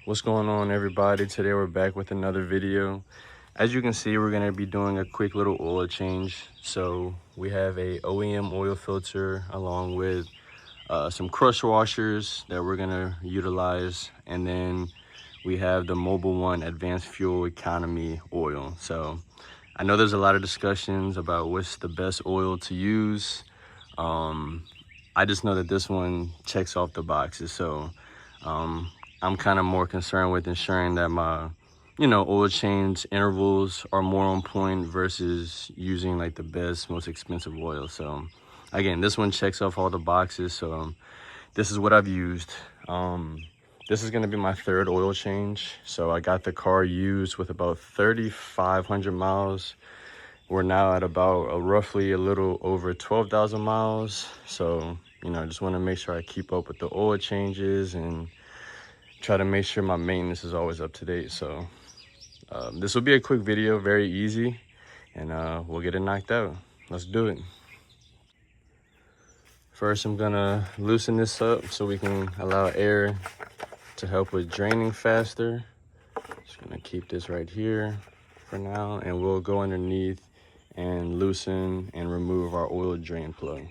What's going on, everybody? Today we're back with another video. As you can see, we're going to be doing a quick little oil change. So we have a OEM oil filter along with some crush washers that we're going to utilize, and then we have the Mobile One Advanced Fuel Economy oil. So I know there's a lot of discussions about what's the best oil to use. I just know that this one checks off the boxes. So I'm kind of more concerned with ensuring that my, oil change intervals are more on point versus using like the best, most expensive oil. So again, this one checks off all the boxes. So this is what I've used. This is gonna be my third oil change. So I got the car used with about 3,500 miles. We're now at about roughly a little over 12,000 miles. So, I just wanna make sure I keep up with the oil changes and try to make sure my maintenance is always up to date. So this will be a quick video, very easy, and we'll get it knocked out. Let's do it. First, I'm gonna loosen this up so we can allow air to help with draining faster. Just gonna keep this right here for now, and we'll go underneath and loosen and remove our oil drain plug.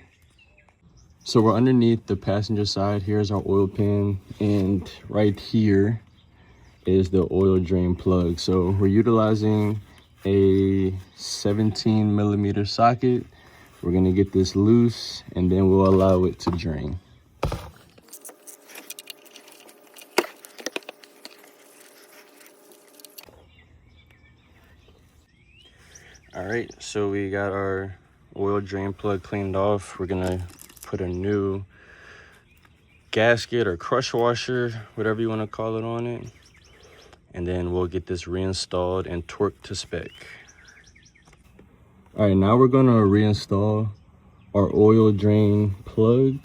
So we're underneath the passenger side. Here's our oil pan, and right here is the oil drain plug. So we're utilizing a 17 millimeter socket. We're gonna get this loose and then we'll allow it to drain. All right, so we got our oil drain plug cleaned off. We're gonna put a new gasket or crush washer, whatever you wanna call it, on it. And then we'll get this reinstalled and torqued to spec. All right, now we're gonna reinstall our oil drain plug.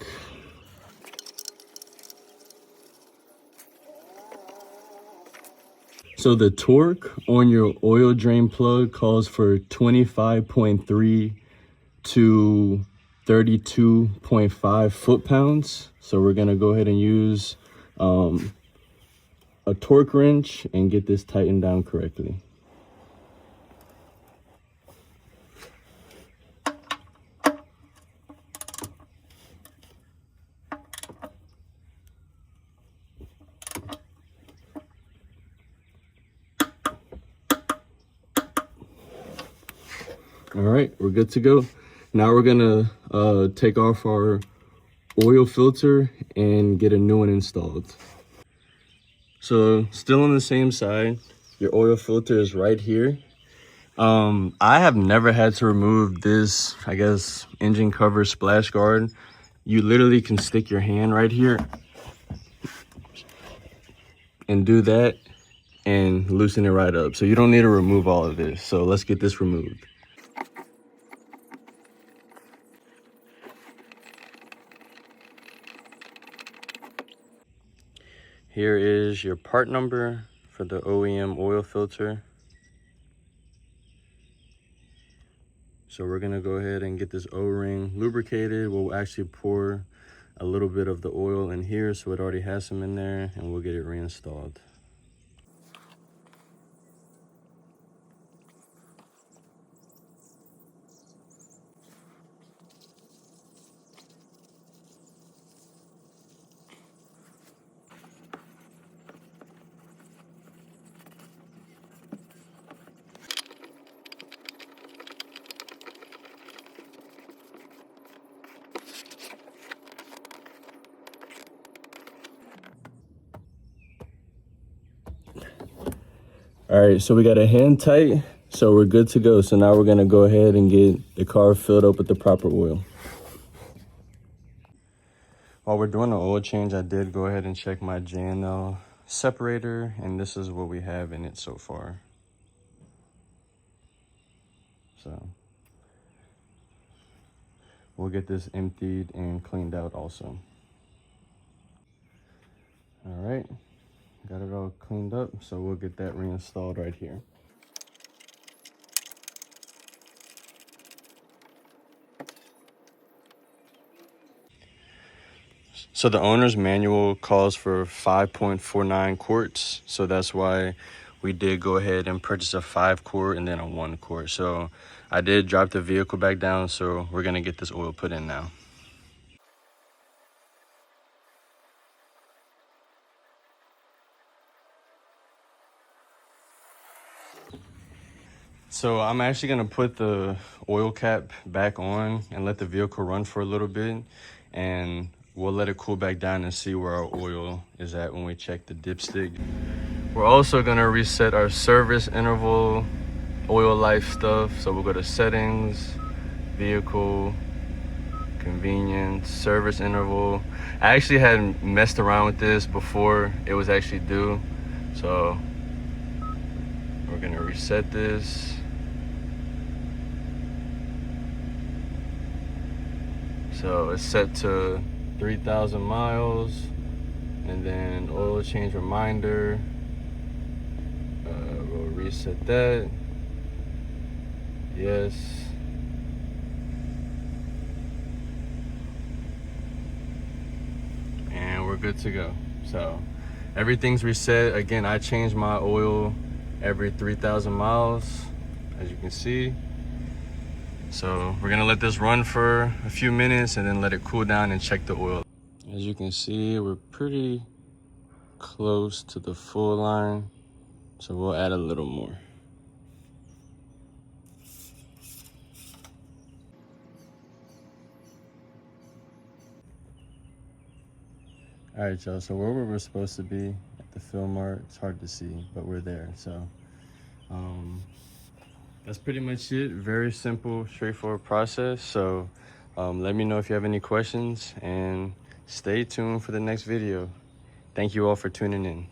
So the torque on your oil drain plug calls for 25.3 to 32.5 foot-pounds. So we're gonna go ahead and use a torque wrench and get this tightened down correctly. All right, we're good to go. Now we're gonna take off our oil filter and get a new one installed. So still on the same side, your oil filter is right here. I have never had to remove this, I guess, engine cover splash guard. You literally can stick your hand right here and do that and loosen it right up. So you don't need to remove all of this. So let's get this removed. Here is your part number for the OEM oil filter. So we're gonna go ahead and get this O-ring lubricated. We'll actually pour a little bit of the oil in here so it already has some in there, and we'll get it reinstalled. All right, so we got a hand tight, so we're good to go. So now we're gonna go ahead and get the car filled up with the proper oil. While we're doing the oil change, I did go ahead and check my J&L separator, and this is what we have in it so far. So we'll get this emptied and cleaned out also. All right, got it all cleaned up, so we'll get that reinstalled right here. So the owner's manual calls for 5.49 quarts. So that's why we did go ahead and purchase a 5 quart and then a 1 quart. So I did drop the vehicle back down. So we're gonna get this oil put in now. So I'm actually gonna put the oil cap back on and let the vehicle run for a little bit, and we'll let it cool back down and see where our oil is at when we check the dipstick. We're also gonna reset our service interval, oil life stuff. So we'll go to settings, vehicle, convenience, service interval. I actually had messed around with this before it was actually due. So we're gonna reset this. So it's set to 3,000 miles, and then oil change reminder. We'll reset that. Yes. And we're good to go. So everything's reset. Again, I change my oil every 3,000 miles, as you can see. So we're gonna let this run for a few minutes and then let it cool down and check the oil. As you can see, we're pretty close to the full line, so we'll add a little more. All right, y'all, so where we're supposed to be at the fill mart, it's hard to see, but we're there. So that's pretty much it. Very simple, straightforward process. So let me know if you have any questions, and stay tuned for the next video. Thank you all for tuning in.